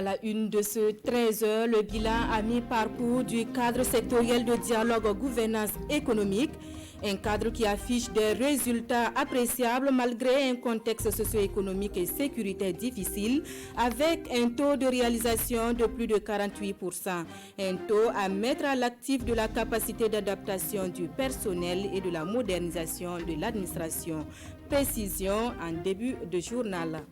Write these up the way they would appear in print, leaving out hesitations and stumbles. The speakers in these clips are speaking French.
À la une de ce 13h, le bilan à mi-parcours du cadre sectoriel de dialogue gouvernance économique, un cadre qui affiche des résultats appréciables malgré un contexte socio-économique et sécuritaire difficile, avec un taux de réalisation de plus de 48%, un taux à mettre à l'actif de la capacité d'adaptation du personnel et de la modernisation de l'administration. Précision en début de journal.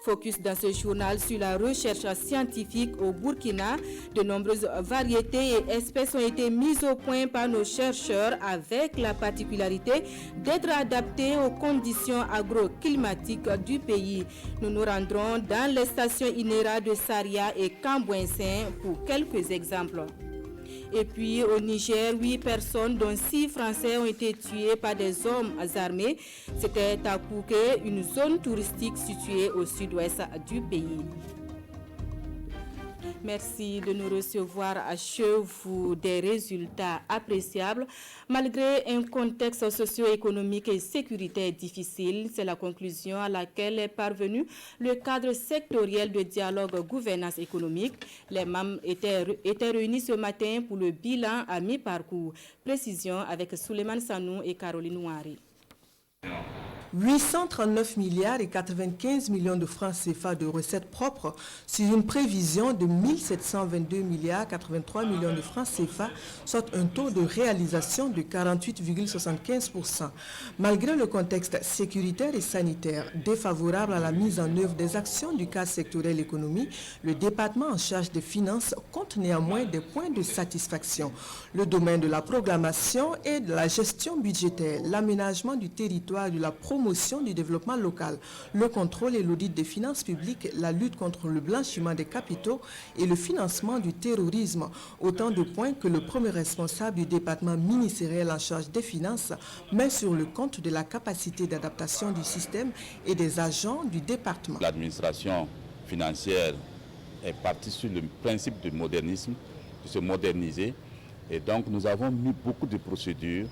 Focus dans ce journal sur la recherche scientifique au Burkina. De nombreuses variétés et espèces ont été mises au point par nos chercheurs avec la particularité d'être adaptées aux conditions agroclimatiques du pays. Nous nous rendrons dans les stations INERA de Saria et Cambouensin pour quelques exemples. Et puis au Niger, 8 personnes, dont 6 Français, ont été tuées par des hommes armés. C'était à Kouké, une zone touristique située au sud-ouest du pays. Merci de nous recevoir à Chevaux, des résultats appréciables malgré un contexte socio-économique et sécuritaire difficile. C'est la conclusion à laquelle est parvenu le cadre sectoriel de dialogue gouvernance économique. Les membres étaient réunis ce matin pour le bilan à mi-parcours. Précision avec Souleymane Sanou et Caroline Ouari. 839 milliards et 95 millions de francs CFA de recettes propres sur une prévision de 1722 milliards 83 millions de francs CFA, soit un taux de réalisation de 48,75%. Malgré le contexte sécuritaire et sanitaire défavorable à la mise en œuvre des actions du cadre sectoriel économie, le département en charge des finances compte néanmoins des points de satisfaction. Le domaine de la programmation et de la gestion budgétaire, l'aménagement du territoire et de la promotion du développement local, le contrôle et l'audit des finances publiques, la lutte contre le blanchiment des capitaux et le financement du terrorisme. Autant de points que le premier responsable du département ministériel en charge des finances met sur le compte de la capacité d'adaptation du système et des agents du département. L'administration financière est partie sur le principe du modernisme, de se moderniser, et donc nous avons mis beaucoup de procédures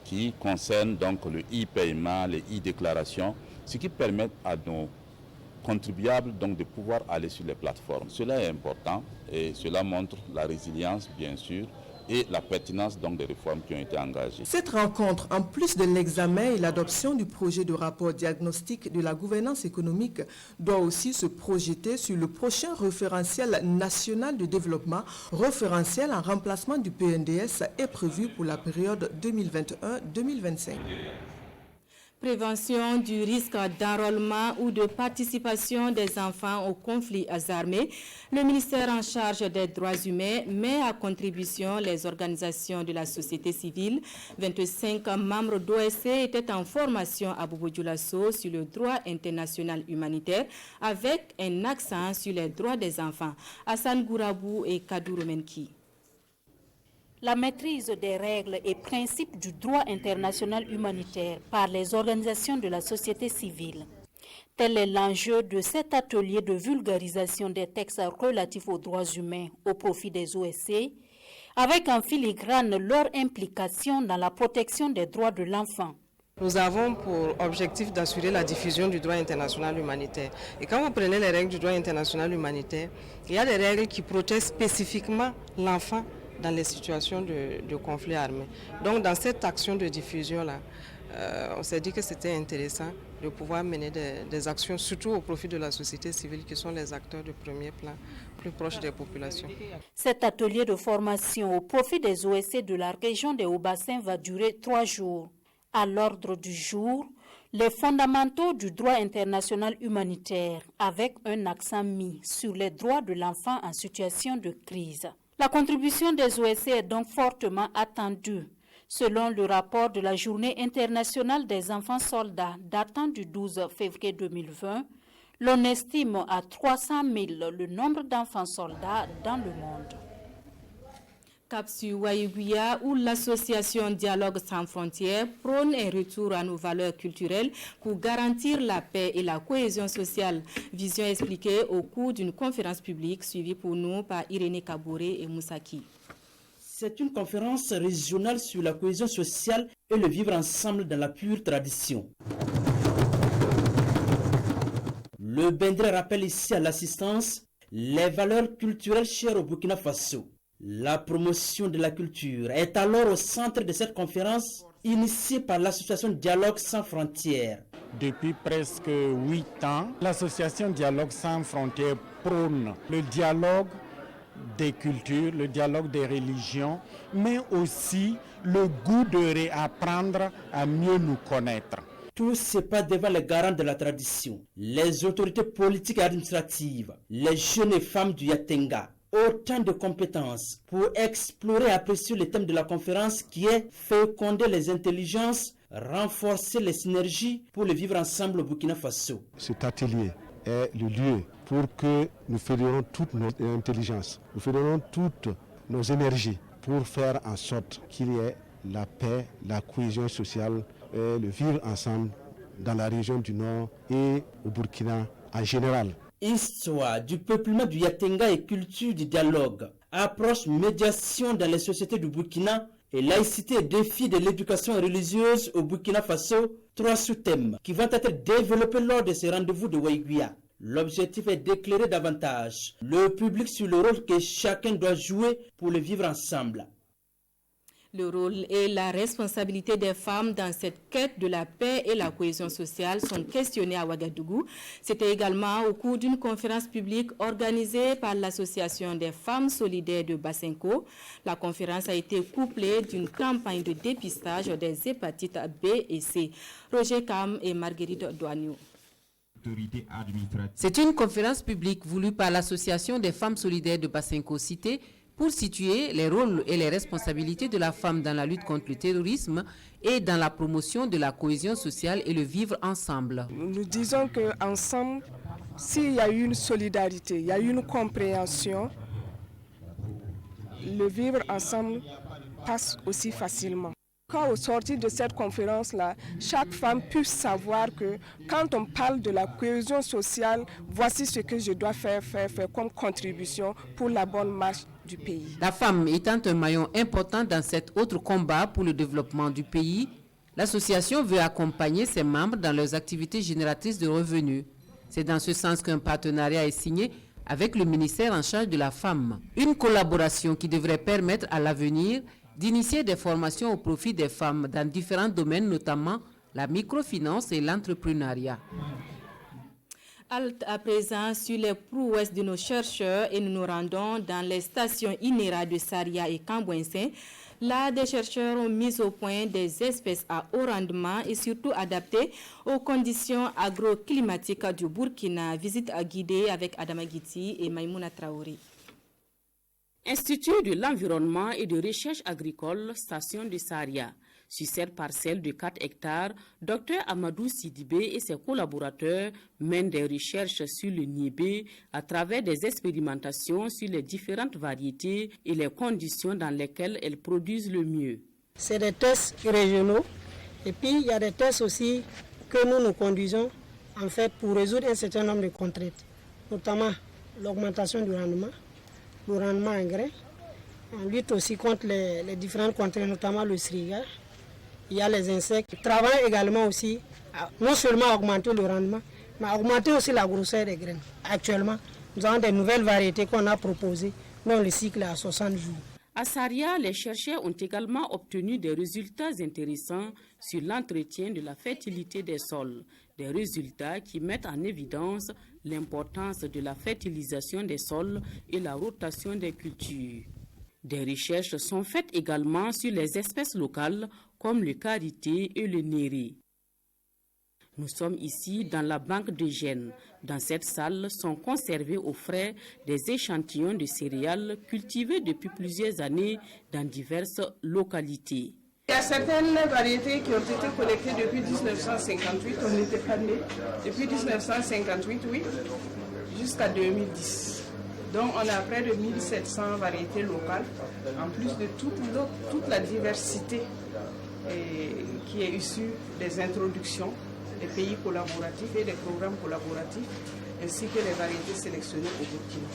qui concernent donc le e-paiement, les e-déclarations, ce qui permet à nos contribuables donc de pouvoir aller sur les plateformes. Cela est important et cela montre la résilience bien sûr et la pertinence donc des réformes qui ont été engagées. Cette rencontre, en plus de l'examen et l'adoption du projet de rapport diagnostic de la gouvernance économique, doit aussi se projeter sur le prochain référentiel national de développement, référentiel en remplacement du PNDS, est prévu pour la période 2021-2025. Prévention du risque d'enrôlement ou de participation des enfants aux conflits armés. Le ministère en charge des droits humains met à contribution les organisations de la société civile. 25 membres d'OSC étaient en formation à Bobo-Dioulasso sur le droit international humanitaire avec un accent sur les droits des enfants. Hassan Gourabou et Kadou Menki. La maîtrise des règles et principes du droit international humanitaire par les organisations de la société civile. Tel est l'enjeu de cet atelier de vulgarisation des textes relatifs aux droits humains au profit des OSC, avec en filigrane leur implication dans la protection des droits de l'enfant. Nous avons pour objectif d'assurer la diffusion du droit international humanitaire. Et quand vous prenez les règles du droit international humanitaire, il y a des règles qui protègent spécifiquement l'enfant dans les situations de conflit armé. Donc dans cette action de diffusion-là, on s'est dit que c'était intéressant de pouvoir mener des actions, surtout au profit de la société civile, qui sont les acteurs de premier plan, plus proches des populations. Cet atelier de formation au profit des OSC de la région des Hauts-Bassins va durer 3 jours. À l'ordre du jour, les fondamentaux du droit international humanitaire, avec un accent mis sur les droits de l'enfant en situation de crise. La contribution des OSC est donc fortement attendue. Selon le rapport de la Journée internationale des enfants soldats datant du 12 février 2020, l'on estime à 300 000 le nombre d'enfants soldats dans le monde. Cap sur Waïguia, où l'association Dialogue sans frontières prône un retour à nos valeurs culturelles pour garantir la paix et la cohésion sociale. Vision expliquée au cours d'une conférence publique suivie pour nous par Irénée Kabouré et Moussaki. C'est une conférence régionale sur la cohésion sociale et le vivre ensemble dans la pure tradition. Le Bendré rappelle ici à l'assistance les valeurs culturelles chères au Burkina Faso. La promotion de la culture est alors au centre de cette conférence initiée par l'association Dialogue sans frontières. Depuis presque 8 ans, l'association Dialogue sans frontières prône le dialogue des cultures, le dialogue des religions, mais aussi le goût de réapprendre à mieux nous connaître. Tout se passe devant les garants de la tradition, les autorités politiques et administratives, les jeunes et femmes du Yatenga. Autant de compétences pour explorer et apprécier le thème de la conférence qui est féconder les intelligences, renforcer les synergies pour le vivre ensemble au Burkina Faso. Cet atelier est le lieu pour que nous fédérons toute notre intelligence, nous fédérons toutes nos énergies pour faire en sorte qu'il y ait la paix, la cohésion sociale et le vivre ensemble dans la région du Nord et au Burkina en général. Histoire du peuplement du Yatenga et culture du dialogue, approche médiation dans les sociétés du Burkina et laïcité et défis de l'éducation religieuse au Burkina Faso, 3 sous-thèmes qui vont être développés lors de ces rendez-vous de Waïguia. L'objectif est d'éclairer davantage le public sur le rôle que chacun doit jouer pour le vivre ensemble. Le rôle et la responsabilité des femmes dans cette quête de la paix et la cohésion sociale sont questionnés à Ouagadougou. C'était également au cours d'une conférence publique organisée par l'Association des femmes solidaires de Basenko. La conférence a été couplée d'une campagne de dépistage des hépatites B et C. Roger Kam et Marguerite Douaniou. C'est une conférence publique voulue par l'Association des femmes solidaires de Basenko Cité pour situer les rôles et les responsabilités de la femme dans la lutte contre le terrorisme et dans la promotion de la cohésion sociale et le vivre ensemble. Nous disons qu'ensemble, s'il y a une solidarité, il y a une compréhension, le vivre ensemble passe aussi facilement. Quand au sortir de cette conférence-là, chaque femme puisse savoir que quand on parle de la cohésion sociale, voici ce que je dois faire comme contribution pour la bonne marche du pays. La femme étant un maillon important dans cet autre combat pour le développement du pays, l'association veut accompagner ses membres dans leurs activités génératrices de revenus. C'est dans ce sens qu'un partenariat est signé avec le ministère en charge de la femme. Une collaboration qui devrait permettre à l'avenir d'initier des formations au profit des femmes dans différents domaines, notamment la microfinance et l'entrepreneuriat. Halte à présent sur les prouesses de nos chercheurs et nous nous rendons dans les stations INERA de Saria et Cambouensin. Là, des chercheurs ont mis au point des espèces à haut rendement et surtout adaptées aux conditions agroclimatiques du Burkina. Visite guidée avec Adama Guiti et Maïmouna Traoré. Institut de l'environnement et de recherche agricole, station de Saria. Sur cette parcelle de 4 hectares, Dr Amadou Sidibé et ses collaborateurs mènent des recherches sur le niébé à travers des expérimentations sur les différentes variétés et les conditions dans lesquelles elles produisent le mieux. C'est des tests régionaux et puis il y a des tests aussi que nous conduisons en fait pour résoudre un certain nombre de contraintes, notamment l'augmentation du rendement, le rendement en grains. On lutte aussi contre les différentes contraintes, notamment le sriga. Il y a les insectes. On travaille également aussi, non seulement à augmenter le rendement, mais à augmenter aussi la grosseur des graines. Actuellement, nous avons des nouvelles variétés qu'on a proposées, dont le cycle est à 60 jours. À Saria, les chercheurs ont également obtenu des résultats intéressants sur l'entretien de la fertilité des sols. Des résultats qui mettent en évidence l'importance de la fertilisation des sols et la rotation des cultures. Des recherches sont faites également sur les espèces locales comme le karité et le néré. Nous sommes ici dans la banque de gènes. Dans cette salle sont conservés au frais des échantillons de céréales cultivés depuis plusieurs années dans diverses localités. Il y a certaines variétés qui ont été collectées depuis 1958, on n'était pas nés. Depuis 1958, oui, jusqu'à 2010. Donc on a près de 1700 variétés locales, en plus de toute la diversité qui est issue des introductions des pays collaboratifs et des programmes collaboratifs, ainsi que les variétés sélectionnées au Burkina.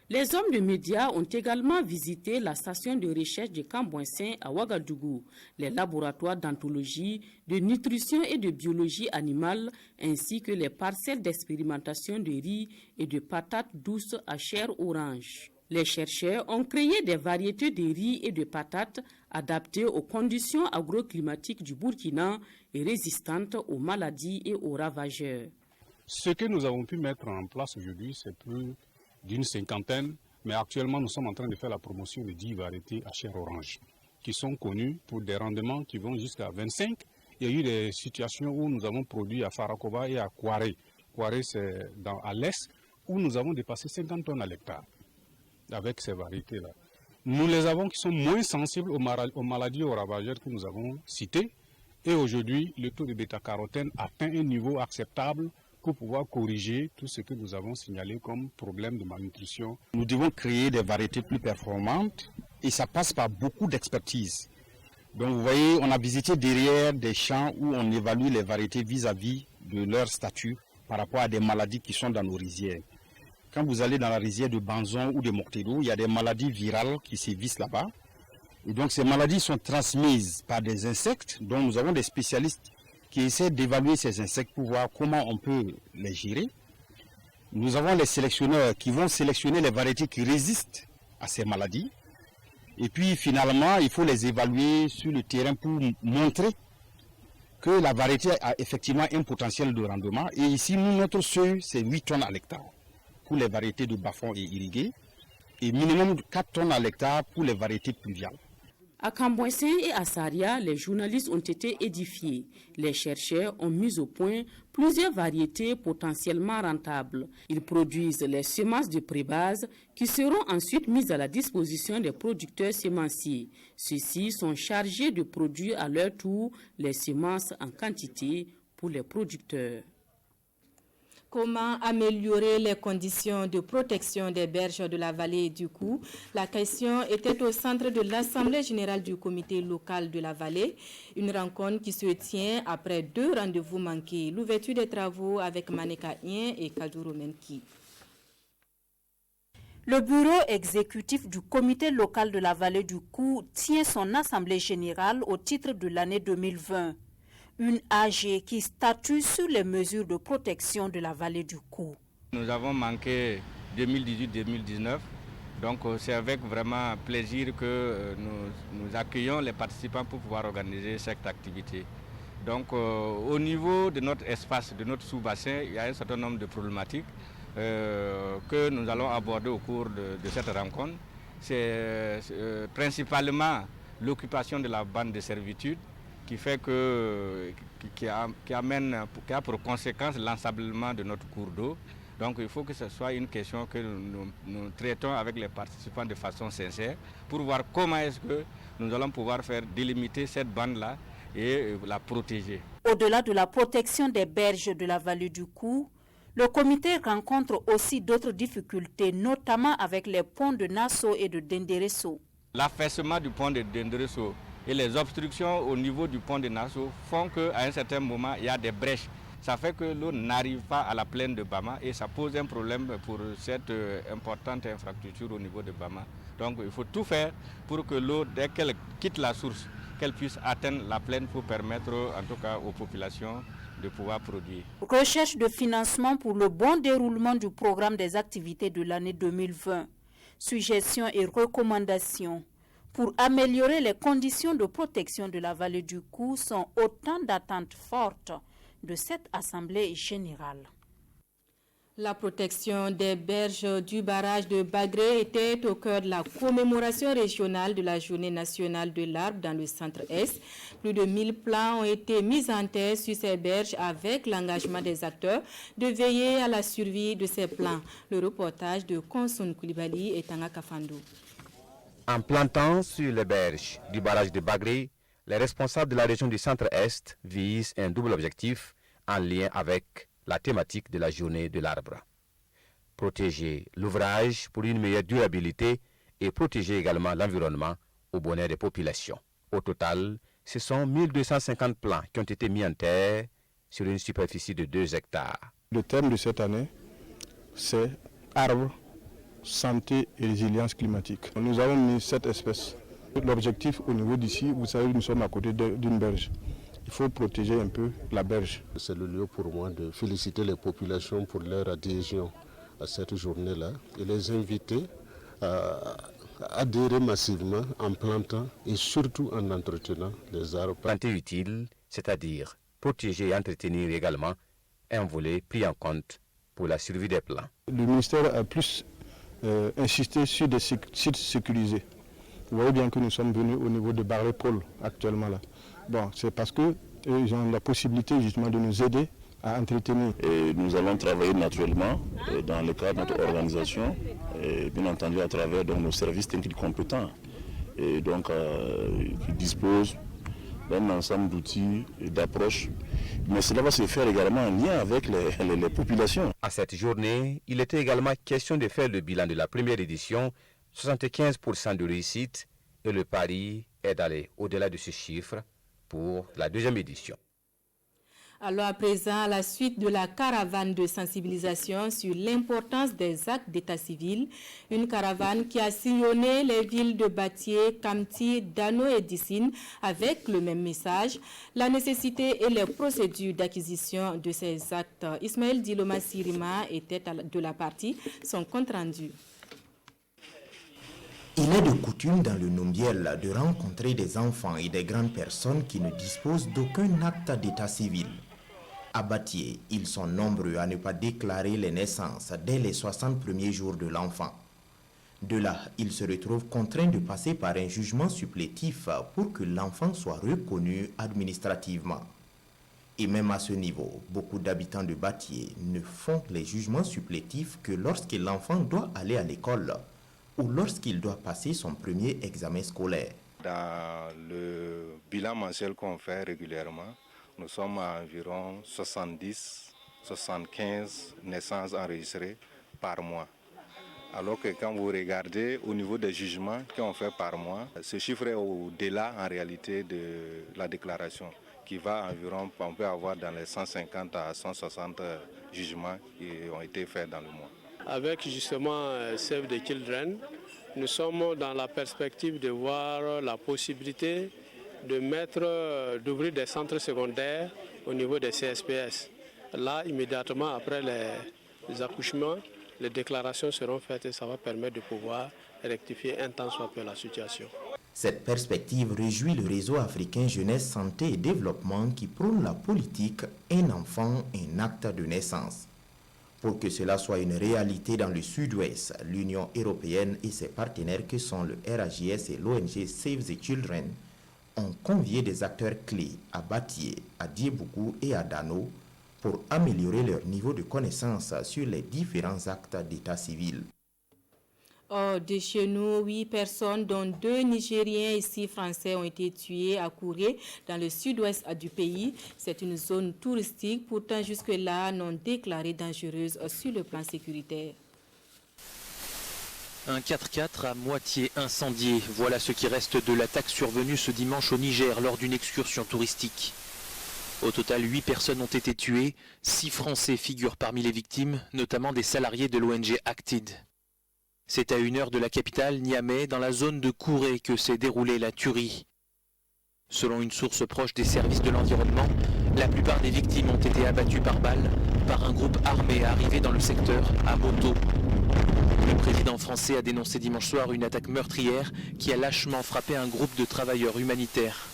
Les hommes de médias ont également visité la station de recherche de Cambouensin à Ouagadougou, les laboratoires d'anthologie, de nutrition et de biologie animale, ainsi que les parcelles d'expérimentation de riz et de patates douces à chair orange. Les chercheurs ont créé des variétés de riz et de patates adaptées aux conditions agroclimatiques du Burkina et résistantes aux maladies et aux ravageurs. Ce que nous avons pu mettre en place aujourd'hui, c'est plus d'une cinquantaine, mais actuellement nous sommes en train de faire la promotion de 10 variétés à chair orange, qui sont connues pour des rendements qui vont jusqu'à 25. Il y a eu des situations où nous avons produit à Farakoba et à Kouaré. Kouaré, c'est à l'est, où nous avons dépassé 50 tonnes à l'hectare avec ces variétés-là. Nous les avons qui sont moins sensibles aux maladies, aux ravageurs que nous avons cités. Et aujourd'hui, le taux de bêta-carotène atteint un niveau acceptable pour pouvoir corriger tout ce que nous avons signalé comme problème de malnutrition. Nous devons créer des variétés plus performantes et ça passe par beaucoup d'expertise. Donc vous voyez, on a visité derrière des champs où on évalue les variétés vis-à-vis de leur statut par rapport à des maladies qui sont dans nos rizières. Quand vous allez dans la rizière de Banzon ou de Moctedo, il y a des maladies virales qui sévissent là-bas. Et donc ces maladies sont transmises par des insectes, dont nous avons des spécialistes qui essaient d'évaluer ces insectes pour voir comment on peut les gérer. Nous avons les sélectionneurs qui vont sélectionner les variétés qui résistent à ces maladies. Et puis finalement, il faut les évaluer sur le terrain pour montrer que la variété a effectivement un potentiel de rendement. Et ici, nous, notre seuil, c'est 8 tonnes à l'hectare pour les variétés de bas-fond et irriguées, et minimum 4 tonnes à l'hectare pour les variétés pluviales. À Cambouensin et à Saria, les journalistes ont été édifiés. Les chercheurs ont mis au point plusieurs variétés potentiellement rentables. Ils produisent les semences de prébase qui seront ensuite mises à la disposition des producteurs semenciers. Ceux-ci sont chargés de produire à leur tour les semences en quantité pour les producteurs. Comment améliorer les conditions de protection des berges de la vallée du Cou? La question était au centre de l'Assemblée générale du comité local de la vallée. Une rencontre qui se tient après 2 rendez-vous manqués. L'ouverture des travaux avec Maneka Ien et Kaduro Menki. Le bureau exécutif du comité local de la vallée du Cou tient son assemblée générale au titre de l'année 2020. Une AG qui statue sur les mesures de protection de la vallée du Cou. Nous avons manqué 2018-2019, donc c'est avec vraiment plaisir que nous accueillons les participants pour pouvoir organiser cette activité. Donc au niveau de notre espace, de notre sous-bassin, il y a un certain nombre de problématiques que nous allons aborder au cours de cette rencontre. C'est principalement l'occupation de la bande de servitude, qui fait qui a pour conséquence l'ensablement de notre cours d'eau. Donc il faut que ce soit une question que nous traitons avec les participants de façon sincère pour voir comment est-ce que nous allons pouvoir faire délimiter cette bande-là et la protéger. Au-delà de la protection des berges de la vallée du Cou, le comité rencontre aussi d'autres difficultés, notamment avec les ponts de Nasso et de Denderesso. L'affaissement du pont de Denderesso et les obstructions au niveau du pont de Nasso font qu'à un certain moment, il y a des brèches. Ça fait que l'eau n'arrive pas à la plaine de Bama et ça pose un problème pour cette importante infrastructure au niveau de Bama. Donc il faut tout faire pour que l'eau, dès qu'elle quitte la source, qu'elle puisse atteindre la plaine pour permettre en tout cas aux populations de pouvoir produire. Recherche de financement pour le bon déroulement du programme des activités de l'année 2020. Suggestions et recommandations pour améliorer les conditions de protection de la vallée du Cou sont autant d'attentes fortes de cette Assemblée générale. La protection des berges du barrage de Bagré était au cœur de la commémoration régionale de la Journée nationale de l'arbre dans le centre-est. Plus de 1000 plants ont été mis en terre sur ces berges avec l'engagement des acteurs de veiller à la survie de ces plants. Le reportage de Konsun Koulibaly et Tanga Kafando. En plantant sur les berges du barrage de Bagré, les responsables de la région du centre-est visent un double objectif en lien avec la thématique de la journée de l'arbre. Protéger l'ouvrage pour une meilleure durabilité et protéger également l'environnement au bonheur des populations. Au total, ce sont 1250 plants qui ont été mis en terre sur une superficie de 2 hectares. Le thème de cette année, c'est arbre, santé et résilience climatique. Nous avons mis 7 espèces. L'objectif au niveau d'ici, vous savez, nous sommes à côté d'une berge. Il faut protéger un peu la berge. C'est le lieu pour moi de féliciter les populations pour leur adhésion à cette journée-là et les inviter à adhérer massivement en plantant et surtout en entretenant les arbres. Planter utile, c'est-à-dire protéger et entretenir également, un volet pris en compte pour la survie des plants. Le ministère a plus insisté sur des sites sécurisés. Vous voyez bien que nous sommes venus au niveau de Barré-Paul actuellement là. Bon, c'est parce qu'ils ont la possibilité justement de nous aider à entretenir. Et nous allons travailler naturellement dans le cadre de notre organisation, et bien entendu à travers donc, nos services techniques compétents, et donc qui disposent d'un ensemble d'outils et d'approches. Mais cela va se faire également en lien avec les populations. À cette journée, il était également question de faire le bilan de la première édition, 75% de réussite, et le pari est d'aller au-delà de ce chiffre pour la deuxième édition. Alors à présent, à la suite de la caravane de sensibilisation sur l'importance des actes d'état civil, une caravane qui a sillonné les villes de Batié, Kamti, Dano et Dissine avec le même message, la nécessité et les procédures d'acquisition de ces actes. Ismaël Diloma Sirima et tête de la partie sont compte rendus. Il est de coutume dans le Nombiel de rencontrer des enfants et des grandes personnes qui ne disposent d'aucun acte d'état civil. À Batié, ils sont nombreux à ne pas déclarer les naissances dès les 60 premiers jours de l'enfant. De là, ils se retrouvent contraints de passer par un jugement supplétif pour que l'enfant soit reconnu administrativement. Et même à ce niveau, beaucoup d'habitants de Batié ne font les jugements supplétifs que lorsque l'enfant doit aller à l'école ou lorsqu'il doit passer son premier examen scolaire. Dans le bilan mensuel qu'on fait régulièrement, nous sommes à environ 70-75 naissances enregistrées par mois. Alors que quand vous regardez au niveau des jugements qu'on fait par mois, ce chiffre est au-delà en réalité de la déclaration, qui va environ, on peut avoir dans les 150 à 160 jugements qui ont été faits dans le mois. Avec justement Save the Children, nous sommes dans la perspective de voir la possibilité d'ouvrir des centres secondaires au niveau des CSPS. Là, immédiatement après les accouchements, les déclarations seront faites et ça va permettre de pouvoir rectifier un tant soit peu la situation. Cette perspective réjouit le réseau africain Jeunesse, Santé et Développement qui prône la politique « Un enfant, un acte de naissance ». Pour que cela soit une réalité dans le sud-ouest, l'Union européenne et ses partenaires que sont le RAJS et l'ONG Save the Children ont convié des acteurs clés à Batié, à Diebougou et à Dano pour améliorer leur niveau de connaissance sur les différents actes d'état civil. Hors de chez nous, 8 personnes, dont 2 Nigériens et 6 Français, ont été tués à Kouré, dans le sud-ouest du pays. C'est une zone touristique, pourtant jusque-là non déclarée dangereuse sur le plan sécuritaire. Un 4x4 à moitié incendié. Voilà ce qui reste de l'attaque survenue ce dimanche au Niger lors d'une excursion touristique. Au total, 8 personnes ont été tuées. 6 Français figurent parmi les victimes, notamment des salariés de l'ONG Acted. C'est à 1 heure de la capitale, Niamey, dans la zone de Kouré, que s'est déroulée la tuerie. Selon une source proche des services de l'environnement, la plupart des victimes ont été abattues par balles par un groupe armé arrivé dans le secteur à moto. Le président français a dénoncé dimanche soir une attaque meurtrière qui a lâchement frappé un groupe de travailleurs humanitaires.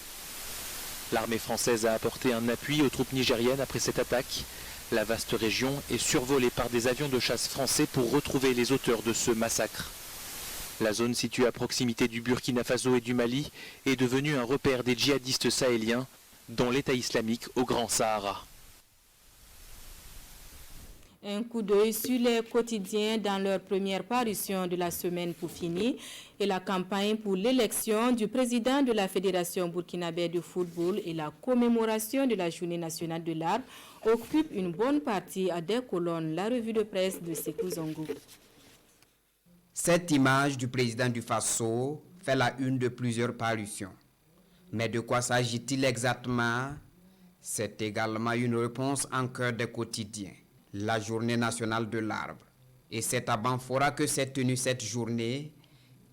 L'armée française a apporté un appui aux troupes nigériennes après cette attaque. La vaste région est survolée par des avions de chasse français pour retrouver les auteurs de ce massacre. La zone située à proximité du Burkina Faso et du Mali est devenue un repère des djihadistes sahéliens, dont l'État islamique au Grand Sahara. Un coup d'œil sur les quotidiens dans leur première parution de la semaine pour finir et la campagne pour l'élection du président de la Fédération burkinabé de football et la commémoration de la Journée nationale de l'arbre occupent une bonne partie à des colonnes. La revue de presse de Sekou Zongo. Cette image du président du Faso fait la une de plusieurs parutions. Mais de quoi s'agit-il exactement? C'est également une réponse en cœur des quotidiens. La Journée nationale de l'arbre. Et c'est à Banfora que s'est tenue cette journée,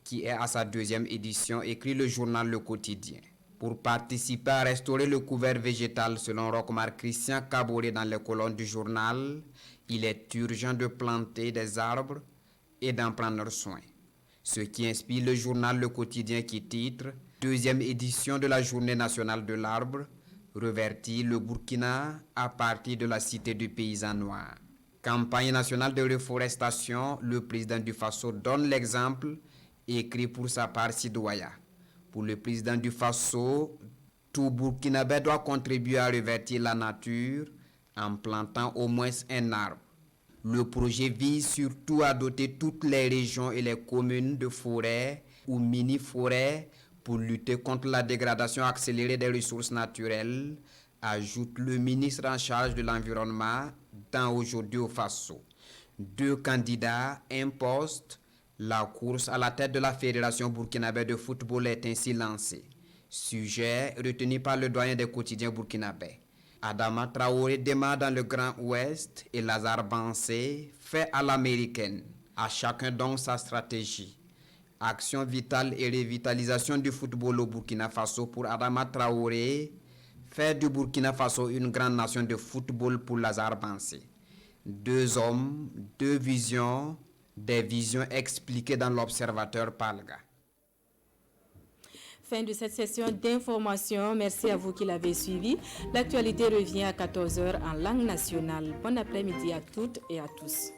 qui est à sa 2e édition, écrit le journal Le Quotidien. Pour participer à restaurer le couvert végétal selon Rochmar Christian Caboret dans les colonnes du journal, il est urgent de planter des arbres et d'en prendre soin. Ce qui inspire le journal Le Quotidien qui titre « 2e édition de la Journée nationale de l'arbre, revertit le Burkina à partir de la cité du paysan noir ». Campagne nationale de reforestation, le président du Faso donne l'exemple, écrit pour sa part Sidouaya. Pour le président du Faso, tout Burkinabé doit contribuer à revertir la nature en plantant au moins un arbre. Le projet vise surtout à doter toutes les régions et les communes de forêts ou mini-forêts pour lutter contre la dégradation accélérée des ressources naturelles, ajoute le ministre en charge de l'environnement dans Aujourd'hui au Faso. 2 candidats, un poste. La course à la tête de la Fédération burkinabé de football est ainsi lancée. Sujet retenu par le doyen des quotidiens burkinabés. Adama Traoré démarre dans le Grand Ouest et Lazare Bansé fait à l'américaine. À chacun donc sa stratégie. Action vitale et revitalisation du football au Burkina Faso pour Adama Traoré. Faire du Burkina Faso une grande nation de football pour Lazare Bansé. 2 hommes, 2 visions, des visions expliquées dans l'Observateur Palga. Fin de cette session d'information. Merci à vous qui l'avez suivi. L'actualité revient à 14h en langue nationale. Bon après-midi à toutes et à tous.